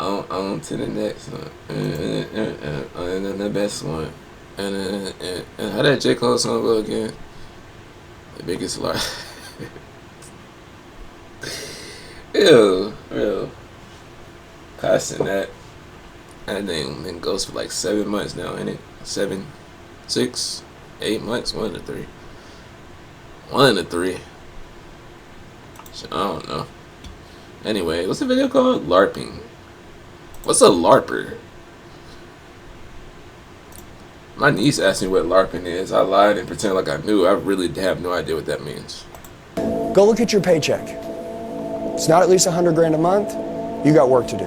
on to the next one. And then the best one. And how that J. Cole song go again? The biggest lie. Ew. Passing that. And then goes for like 7 months now, ain't it? 7, 6, 8 months? One of the three. I don't know. Anyway, what's the video called? LARPing. What's a LARPer? My niece asked me what LARPing is. I lied and pretended like I knew. I really have no idea what that means. Go look at your paycheck. It's not at least 100 grand a month. You got work to do.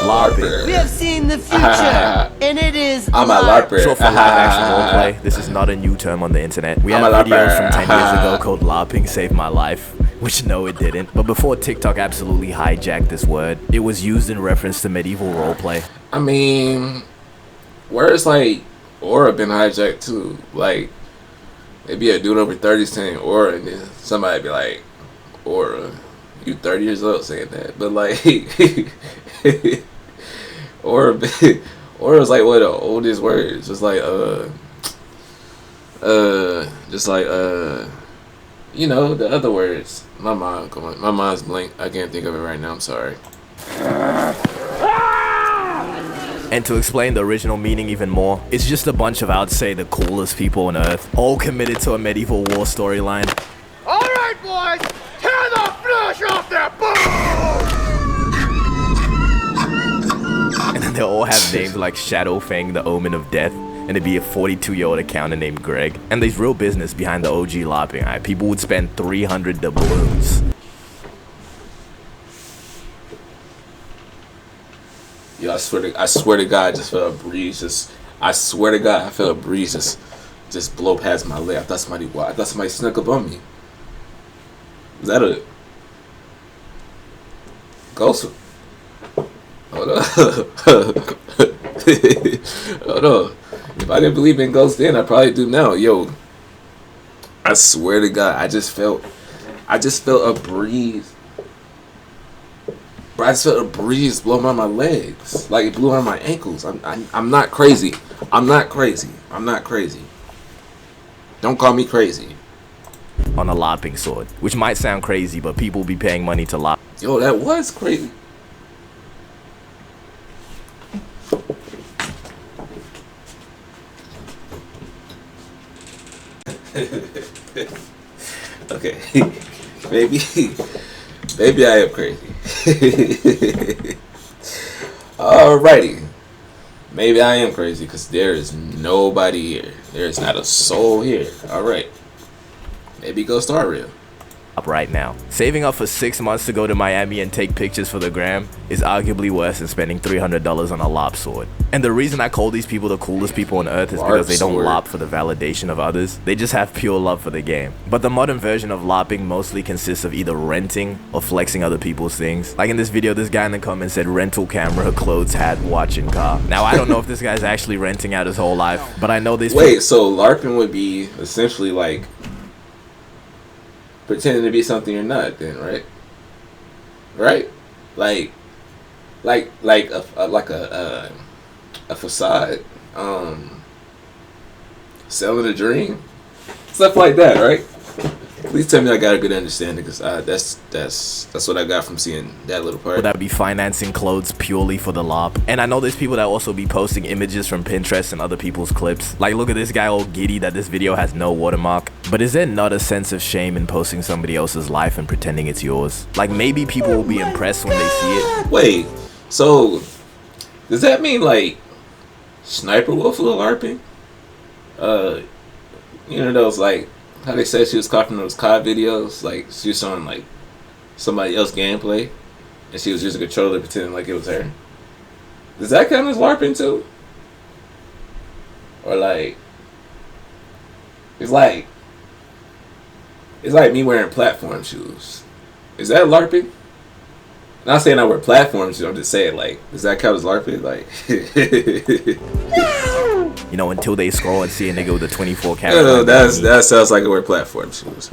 LARPer. We have seen the future, and it is I'm a LARPer. Short for live action roleplay. This is not a new term on the internet. We have videos from 10 years ago called LARPing saved my life, which no it didn't. But before TikTok absolutely hijacked this word, it was used in reference to medieval roleplay. I mean, words like aura been hijacked too. Like, it'd be a dude over 30 saying aura, and then somebody be like, aura, you 30 years old saying that. But like, aura was like one of the oldest words. Just like, you know, the other words. My mind's blank. I can't think of it right now. I'm sorry. And to explain the original meaning even more, it's just a bunch of, I'd say, the coolest people on Earth, all committed to a medieval war storyline. Alright, boys! Tear the flesh off that bone! And then they all have names like Shadowfang, the Omen of Death, and it'd be a 42-year-old accountant named Greg. And there's real business behind the OG LARPing. Right? People would spend 300 doubloons. Yo, I swear to God, I just felt a breeze. I swear to God, I felt a breeze just blow past my leg. I thought somebody snuck up on me. Is that a ghost? Hold on. Hold on. If I didn't believe in ghosts then, I probably do now. Yo, I swear to God, I just felt a breeze. Bro, I just felt a breeze blow by my legs. Like it blew on my ankles. I'm not crazy. I'm not crazy. Don't call me crazy. On a LARPing sword, which might sound crazy, but people be paying money to LARP. Yo, that was crazy. Okay. Maybe I am crazy. Alrighty. Maybe I am crazy because there is nobody here. There is not a soul here. Alright. Maybe go start real. Right now, saving up for 6 months to go to Miami and take pictures for the gram is arguably worse than spending $300 on a LARP sword. And the reason I call these people the coolest people on earth is because they don't LARP for the validation of others. They just have pure love for the game. But the modern version of LARPing mostly consists of either renting or flexing other people's things. Like in this video, this guy in the comments said rental camera, clothes, hat, watch, and car. Now I don't know if this guy's actually renting out his whole life, but I know this. Wait, so LARPing would be essentially like pretending to be something you're not, then, right? Right? Like a facade, selling a dream, stuff like that, right? Please tell me I got a good understanding, because that's what I got from seeing that little part. Would that be financing clothes purely for the LARP? And I know there's people that also be posting images from Pinterest and other people's clips. Like, look at this guy all giddy that this video has no watermark. But is there not a sense of shame in posting somebody else's life and pretending it's yours? Like, maybe people will be impressed when they see it. Wait, so does that mean like Sniper Wolf was LARPing? You know those like how they said she was copying those COD videos, like she was showing like somebody else gameplay, and she was using a controller pretending like it was her. Does that count as LARPing too? Or like it's like me wearing platform shoes. Is that LARPing? Not saying I wear platform shoes. I'm just saying like, does that count as LARPing? Like. You know, until they scroll and see a nigga with a 24 You carat. know, that sounds like I wear platform shoes.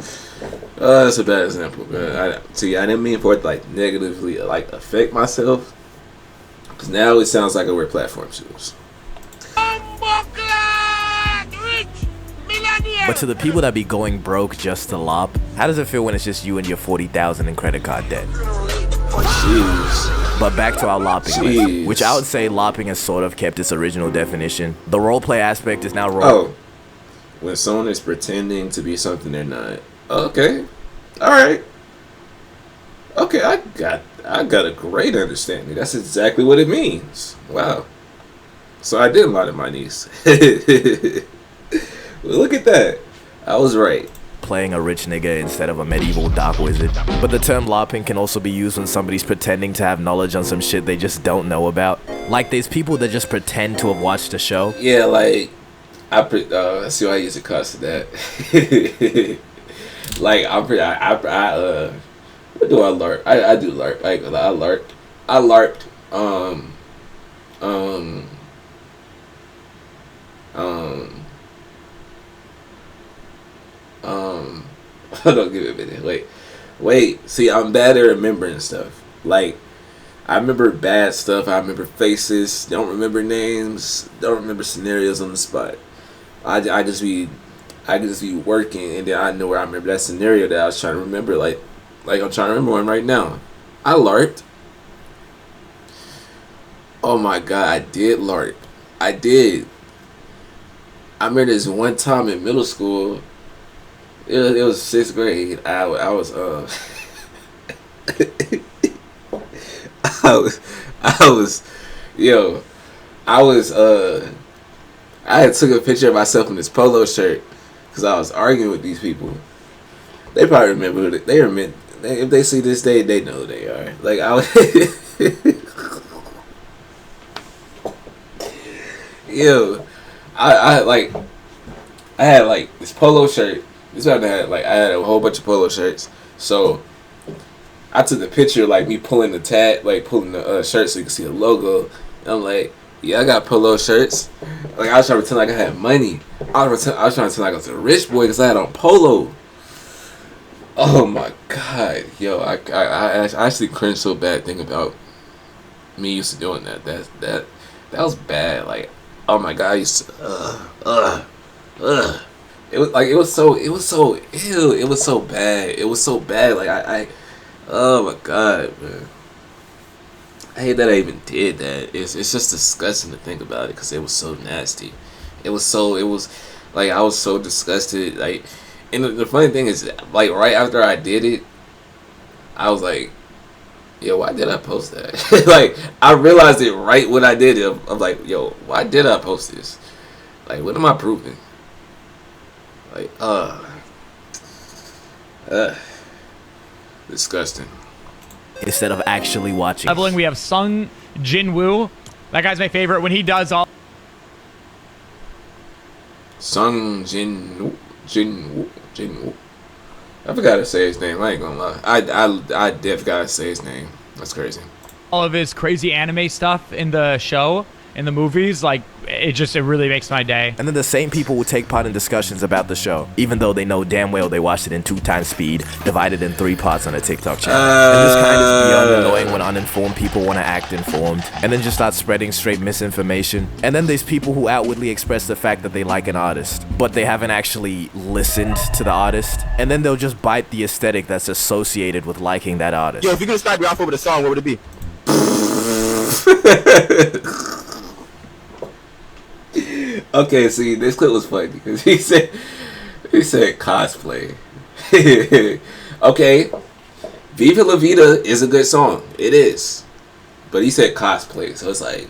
That's a bad example, but I didn't mean for it to like negatively like affect myself. Cause now it sounds like I wear platform shoes. But to the people that be going broke just to LARP, how does it feel when it's just you and your 40,000 in credit card debt? Jeez. But back to our LARPing list, which I would say LARPing has sort of kept its original definition. The roleplay aspect is now Oh, when someone is pretending to be something they're not. Okay, all right. Okay, I got a great understanding. That's exactly what it means. Wow. So I did lie to my niece. Well, look at that. I was right. playing a rich nigga instead of a medieval dark wizard. But the term LARPing can also be used when somebody's pretending to have knowledge on some shit they just don't know about. Like there's people that just pretend to have watched a show. Yeah, like I see why I use a cuss to that. Like what do I LARP? I do LARP. I LARPed. Hold on, give it a minute. Wait. See, I'm bad at remembering stuff. Like, I remember bad stuff. I remember faces. Don't remember names. Don't remember scenarios on the spot. I just be working, and then I know where I remember that scenario that I was trying to remember. Like I'm trying to remember one right now. I LARPed. Oh my god, I did LARP. I did. I remember this one time in middle school. It was 6th grade. I was I had took a picture of myself in this polo shirt because I was arguing with these people. They probably remember who they are. If they see this day, they know who they are. Like I was, I had like this polo shirt. This time I had a whole bunch of polo shirts. So I took the picture like me pulling the tag, like pulling the shirt so you can see the logo. And I'm like, yeah, I got polo shirts. Like I was trying to pretend like I had money. I was trying to pretend like I was a rich boy because I had on polo. Oh my god, yo, I actually cringe so bad thinking about me used to doing that. That was bad. Like, oh my god, I used to It was so ew. It was so bad. It was so bad. Like I oh my god, man. I hate that I even did that. It's just disgusting to think about it because it was so nasty. I was so disgusted. Like, and the funny thing is, like right after I did it, I was like, yo, why did I post that? Like I realized it right when I did it. I'm like, yo, why did I post this? Like, what am I proving? Like, disgusting. Instead of actually watching. Leveling, we have Sung Jin-woo. That guy's my favorite. When he does all... Sung Jin-woo. I forgot to say his name. I ain't gonna lie. I def gotta say his name. That's crazy. all of his crazy anime stuff in the show, in the movies, like, it really makes my day. And then the same people will take part in discussions about the show, even though they know damn well they watched it in 2x speed, divided in 3 parts on a TikTok channel. And this kind is beyond annoying when uninformed people want to act informed, and then just start spreading straight misinformation. And then there's people who outwardly express the fact that they like an artist, but they haven't actually listened to the artist, and then they'll just bite the aesthetic that's associated with liking that artist. Yo, if you could describe your outfit with a song, what would it be? Okay, see, this clip was funny because he said cosplay. Okay, Viva La Vida is a good song. It is, but he said cosplay, so it's like,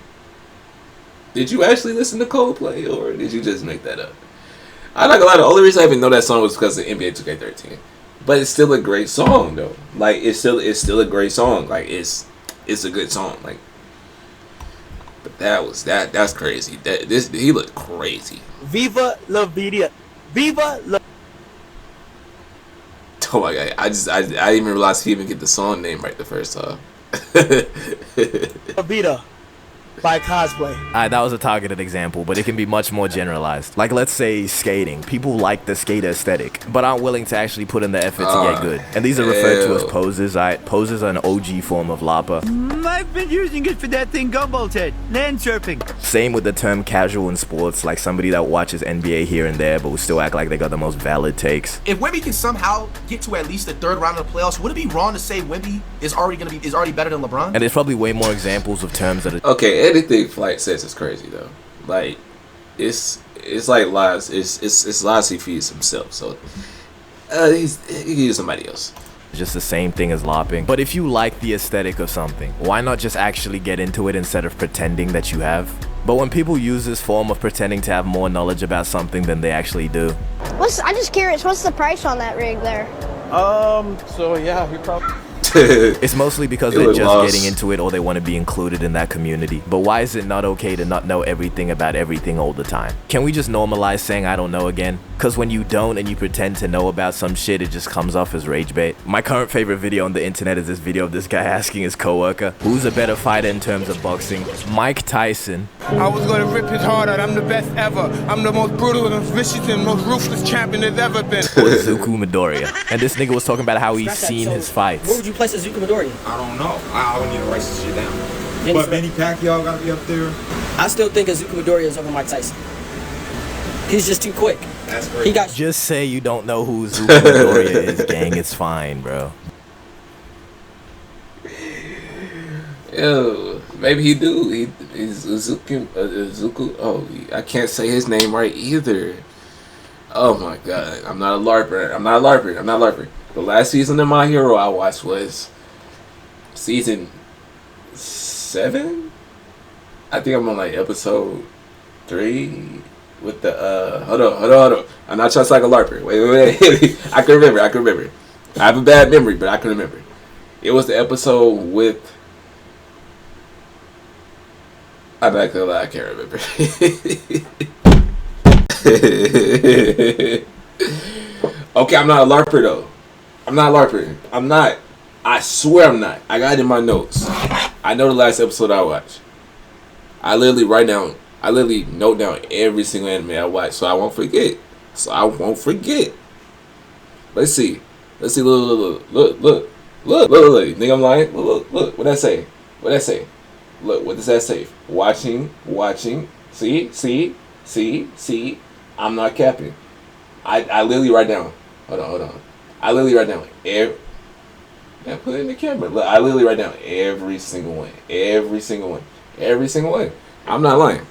did you actually listen to Coldplay or did you just make that up? I'm not gonna lie. The only reason I even know that song was because of NBA 2K13, but it's still a great song though. Like it's still a great song. Like it's a good song. Like. But that's crazy. He looked crazy. Viva La Vida. Viva La... Oh my god! I didn't even realize he even get the song name right the first time. Vida. by cosplay. That was a targeted example, but it can be much more generalized. Like, let's say skating. People like the skater aesthetic, but aren't willing to actually put in the effort to get good. And these are referred to as poses. Poses are an OG form of LARPer. I've been using it for that thing Gumball's head, land surfing. Same with the term casual in sports, like somebody that watches NBA here and there, but will still act like they got the most valid takes. If Wemby can somehow get to at least the third round of the playoffs, would it be wrong to say Wemby is already better than LeBron? And there's probably way more examples of terms that are... Okay, anything Flight says is crazy though. Like, it's like lies. It's lies he feeds himself. So he can use somebody else. just the same thing as LARPing. But if you like the aesthetic of something, why not just actually get into it instead of pretending that you have? But when people use this form of pretending to have more knowledge about something than they actually do. I'm just curious, what's the price on that rig there? So yeah, we probably... It's mostly because they're just lost. getting into it or they want to be included in that community. But why is it not okay to not know everything about everything all the time? Can we just normalize saying I don't know again? Because when you don't and you pretend to know about some shit, it just comes off as rage bait. My current favorite video on the internet is this video of this guy asking his coworker, who's a better fighter in terms of boxing, Mike Tyson? I was gonna rip his heart out. I'm the best ever. I'm the most brutal and vicious and most ruthless champion there's ever been. Or Zuku Midoriya. And this nigga was talking about how he's seen his fights. Where would you place Zuku Midoriya? I don't know. I would need to write this shit down. But Manny Pacquiao gotta be up there. I still think Zuku Midoriya is over Mike Tyson. He's just too quick. That's great. He got. Just say you don't know who Zuku Midoriya is, gang. It's fine, bro. Yo, maybe he do. He's Zuku. Oh, I can't say his name right either. Oh my god, I'm not a LARPer. I'm not a LARPer. The last season of My Hero I watched was season 7. I think I'm on like episode 3 with the hold on. I'm not trying to sound like a LARPer. Wait. I can remember. I have a bad memory, but I can remember. It was the episode with. I'm not gonna lie, I can't remember. Okay, I'm not a LARPer though. I'm not. I swear I'm not. I got it in my notes. I know the last episode I watched. I literally note down every single anime I watch so I won't forget. Let's see. Look. Think I'm lying? Look. What I say? Look, what does that say? Watching. See. I'm not capping. I literally write down. Hold on. I literally write down put it in the camera. Look, I literally write down every single one. I'm not lying.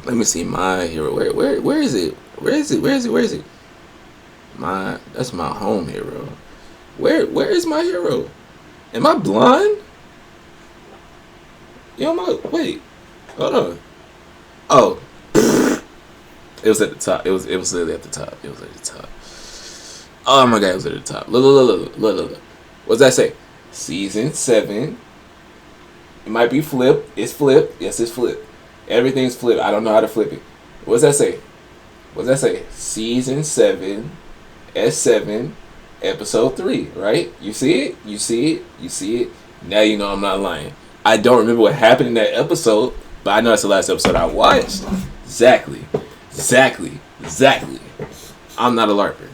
Let me see My Hero. Where is it? That's my home hero. Where is My Hero? Am I blind? Wait. Hold on. Oh. It was at the top. It was literally at the top. Oh my god, it was at the top. Look. What does that say? Season 7. It might be flipped. It's flipped. Yes, it's flipped. Everything's flipped. I don't know how to flip it. What does that say? Season 7, S7, episode 3, right? You see it? Now you know I'm not lying. I don't remember what happened in that episode, but I know that's the last episode I watched. Exactly. I'm not a LARPer.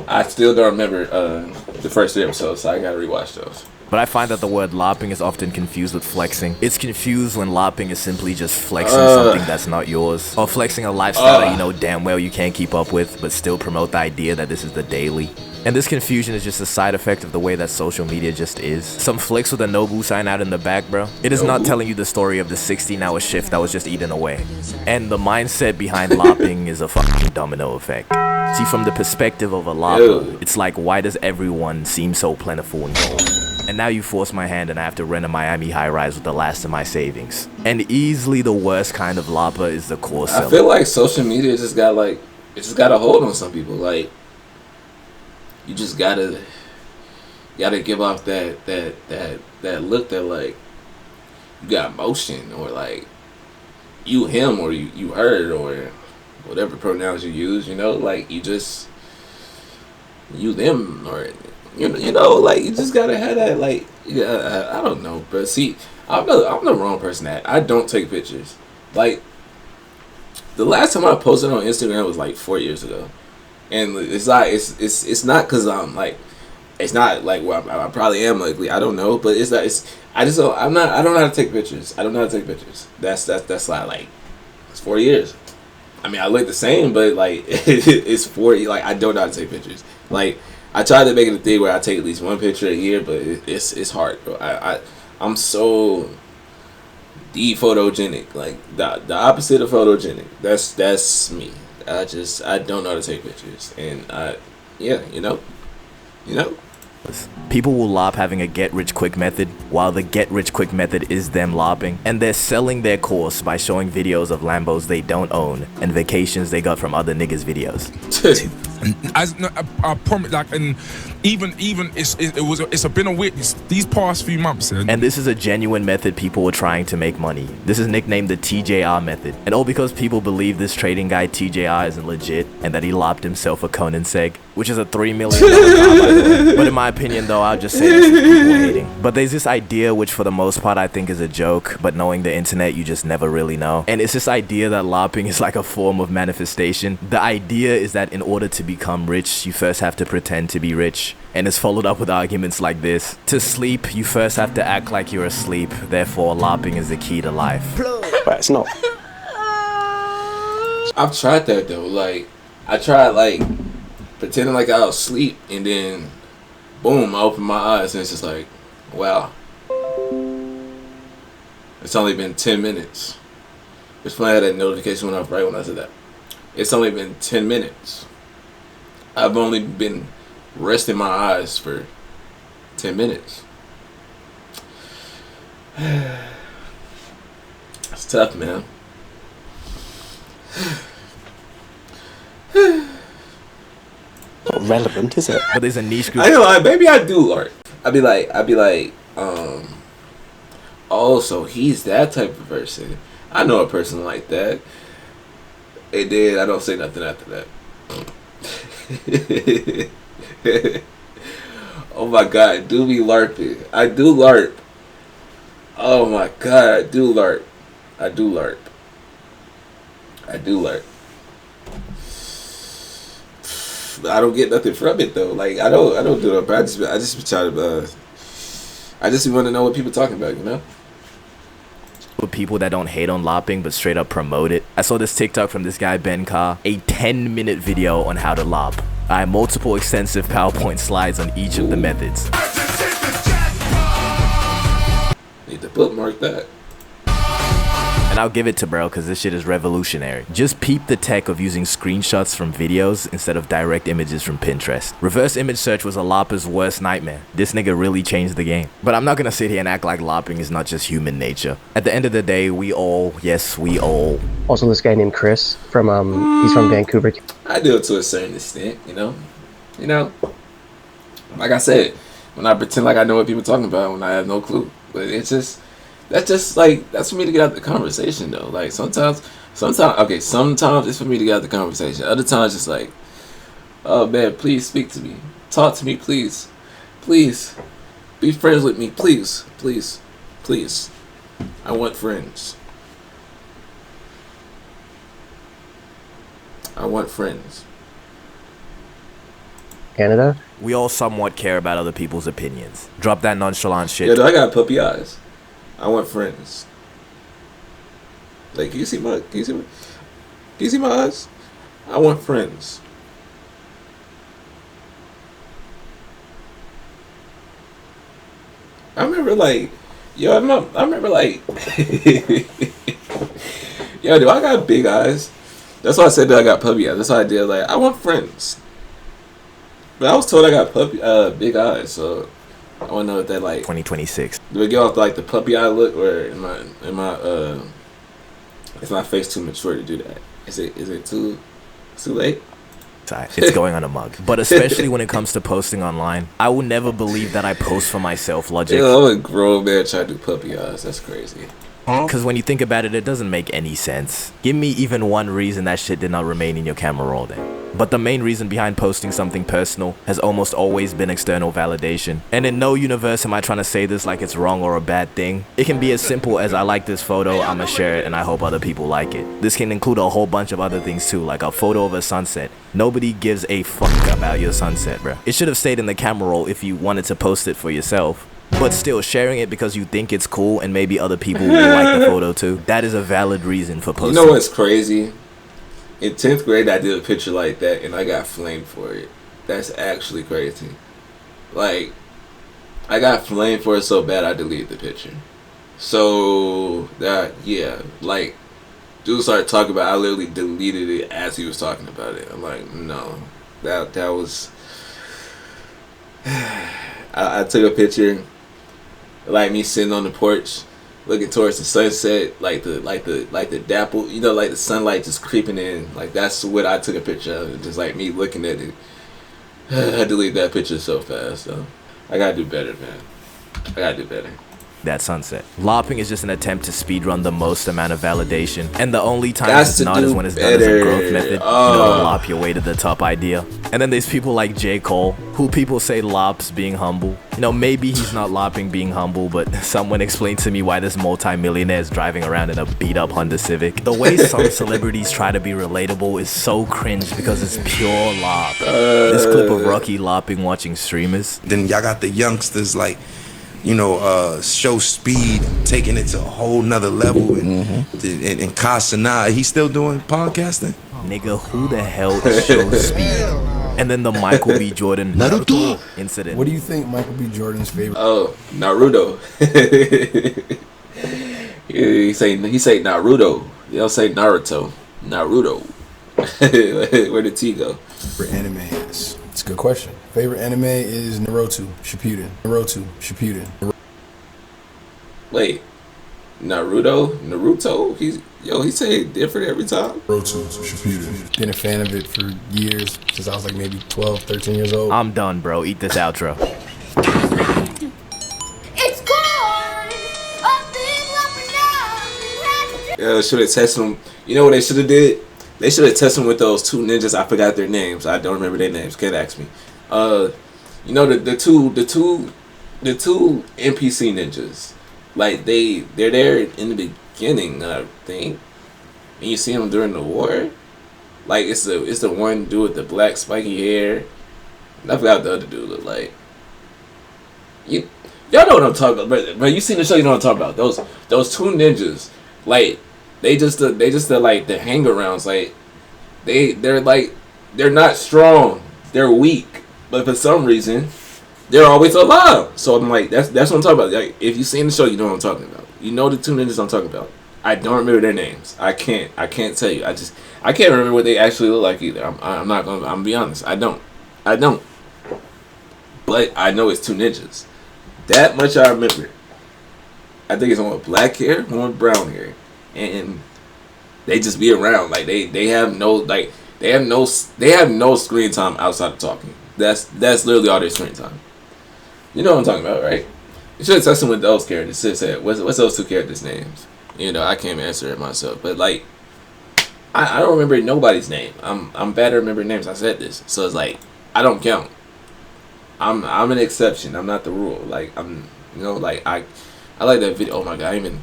I still don't remember the first 3 episodes, so I gotta rewatch those. But I find that the word LARPing is often confused with flexing. It's confused when LARPing is simply just flexing something that's not yours. Or flexing a lifestyle that you know damn well you can't keep up with, but still promote the idea that this is the daily. And this confusion is just a side effect of the way that social media just is. Some flicks with a Nobu sign out in the back, bro. It is not telling you the story of the 16-hour shift that was just eaten away. And the mindset behind LARPing is a fucking domino effect. See, from the perspective of a LARPer, it's like, why does everyone seem so plentiful and gold? And now you force my hand and I have to rent a Miami high-rise with the last of my savings. And easily the worst kind of LARPer is the core seller. I feel like social media just got a hold on some people. Like, you just gotta give off that look that like you got motion, or like you him, or you her, or whatever pronouns you use, like you them, or you know, like, you just gotta have that, like, yeah, I don't know, but see, I'm the wrong person that I don't take pictures. Like, the last time I posted on Instagram was like 4 years ago, and it's like it's not because I'm like, it's not like, well, I probably am ugly. I don't know, but it's not. I just don't. I don't know how to take pictures. I don't know how to take pictures. That's like it's 4 years. I mean, I look the same, but like it's 40. Like, I don't know how to take pictures. Like, I try to make it a thing where I take at least one picture a year, but it's hard, bro. I'm so photogenic, like the opposite of photogenic. That's me. I don't know how to take pictures, and you know. People will LARP having a get-rich-quick method, while the get-rich-quick method is them LARPing, and they're selling their course by showing videos of Lambos they don't own and vacations they got from other niggas' videos. I promise, like, and even it's been a witness these past few months. And this is a genuine method people were trying to make money. This is nicknamed the TJR method, and all because people believe this trading guy TJR isn't legit and that he LARPed himself a Conan seg, which is a $3 million car, but in my opinion, though, I'll just say this is people hating. But there's this idea, which for the most part I think is a joke, but knowing the internet, you just never really know. And it's this idea that LARPing is like a form of manifestation. The idea is that in order to become rich, you first have to pretend to be rich. And it's followed up with arguments like this. To sleep, you first have to act like you're asleep. Therefore, LARPing is the key to life. But it's not. I've tried that though. Like, I tried like pretending like I was asleep, and then boom, I open my eyes and it's just like, wow. It's only been 10 minutes. It's funny how that notification went off right when I said that. It's only been 10 minutes. I've only been resting my eyes for 10 minutes. It's tough, man. Not relevant, is it? But there's a niche group. I know, like, maybe I do art. I'd be like, oh, so he's that type of person. I know a person like that. And then I don't say nothing after that. Oh my god, I do be LARPing. I do LARP. Oh my god, I do LARP. I do LARP. I do LARP. I don't get nothing from it though. Like, I don't do it. But I just be trying to. I just want to know what people talking about, you know. With people that don't hate on LARPing but straight up promote it. I saw this TikTok from this guy Ben Carr, a 10-minute video on how to LARP. I have multiple extensive PowerPoint slides on each of the methods. Need to bookmark that. And I'll give it to bro, because this shit is revolutionary. Just peep the tech of using screenshots from videos instead of direct images from Pinterest. Reverse image search was a LARPer's worst nightmare. This nigga really changed the game. But I'm not gonna sit here and act like LARPing is not just human nature. At the end of the day, we all, yes, we all. Also, this guy named Chris from, he's from Vancouver. I do it to a certain extent, you know. You know, like I said, when I pretend like I know what people are talking about when I have no clue. But it's just, that's just like, that's for me to get out the conversation though. Like sometimes it's for me to get out the conversation. Other times it's like, oh man, please speak to me. Talk to me, please. Please. Be friends with me, please. Please. Please. I want friends. I want friends. Canada? We all somewhat care about other people's opinions. Drop that nonchalant shit. Yeah, I got puppy eyes. I want friends. Like, can you see my eyes? I want friends. I remember like, yo, yo, do I got big eyes? That's why I said that I got puppy eyes. That's why I did. Like, I want friends. But I was told I got big eyes, so I want to know if that like 2026. Do it get off like the puppy eye look, or is my face too mature to do that? Is it too late? It's going on a mug. But especially when it comes to posting online, I will never believe that I post for myself logic. Yo, I'm a grown man trying to do puppy eyes. That's crazy. Because when you think about it, it doesn't make any sense. Give me even one reason that shit did not remain in your camera roll then. But the main reason behind posting something personal has almost always been external validation. And in no universe am I trying to say this like it's wrong or a bad thing. It can be as simple as I like this photo, I'ma share it, and I hope other people like it. This can include a whole bunch of other things too, like a photo of a sunset. Nobody gives a fuck about your sunset, bro. It should have stayed in the camera roll if you wanted to post it for yourself. But still, sharing it because you think it's cool and maybe other people will like the photo too, that is a valid reason for posting. You know what's crazy? In 10th grade, I did a picture like that, and I got flamed for it. That's actually crazy. Like, I got flamed for it so bad, I deleted the picture. So, yeah, like, dude started talking about it, I literally deleted it as he was talking about it. I'm like, no, that was... I took a picture, like me sitting on the porch, looking towards the sunset, like the dapple, you know, like the sunlight just creeping in. Like that's what I took a picture of, just like me looking at it. I deleted that picture so fast, so I gotta do better, man. I gotta do better. That sunset. LARPing is just an attempt to speedrun the most amount of validation, and the only time it's not is when it's done as a growth method. You know, LARP your way to the top idea. And then there's people like J. Cole, who people say LARP's being humble. You know, maybe he's not LARPing being humble, but someone explained to me why this multi-millionaire is driving around in a beat-up Honda Civic. The way some celebrities try to be relatable is so cringe because it's pure LARP. This clip of Rocky LARPing watching streamers. Then y'all got the youngsters like, you know, show speed, taking it to a whole nother level. And Kasana, he's still doing podcasting? Nigga, who the hell is show speed? And then the Michael B. Jordan Naruto incident. What do you think Michael B. Jordan's favorite? Oh, Naruto. he say Naruto. He don't say Naruto. Naruto. Where did T go? For anime, yes. It's a good question. Favorite anime is Naruto Shippuden. Naruto Shippuden. Wait, Naruto? He say it different every time. Naruto Shippuden. Been a fan of it for years, since I was like maybe 12, 13 years old. I'm done, bro. Eat this outro. It's gone. Should have tested them. You know what they should have did? They should have tested them with those two ninjas. I forgot their names. I don't remember their names. Can't ask me. You know the two NPC ninjas. Like they're there in the beginning, I think. And you see them during the war. Like it's the one dude with the black spiky hair. I forgot what the other dude looked like. Y'all know what I'm talking about, but you seen the show, you know what I'm talking about. Those two ninjas, like they just like the hang-arounds, like they're not strong, they're weak, but for some reason they're always alive. So I'm like, that's what I'm talking about. Like, if you seen the show, you know what I'm talking about. You know the two ninjas I'm talking about. I don't remember their names. I can't tell you. I can't remember what they actually look like either. I'm gonna be honest. I don't. But I know it's two ninjas. That much I remember. I think it's one with black hair, one with brown hair, and they just be around. Like they have no screen time outside of talking. That's literally all their screen time. You know what I'm talking about, right? You should have tested with those characters. Said, what's those two characters' names? You know, I can't answer it myself. But like, I don't remember nobody's name. I'm bad at remembering names. I said this, so it's like I don't count. I'm an exception. I'm not the rule. Like I like that video. Oh my god, I even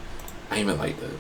like the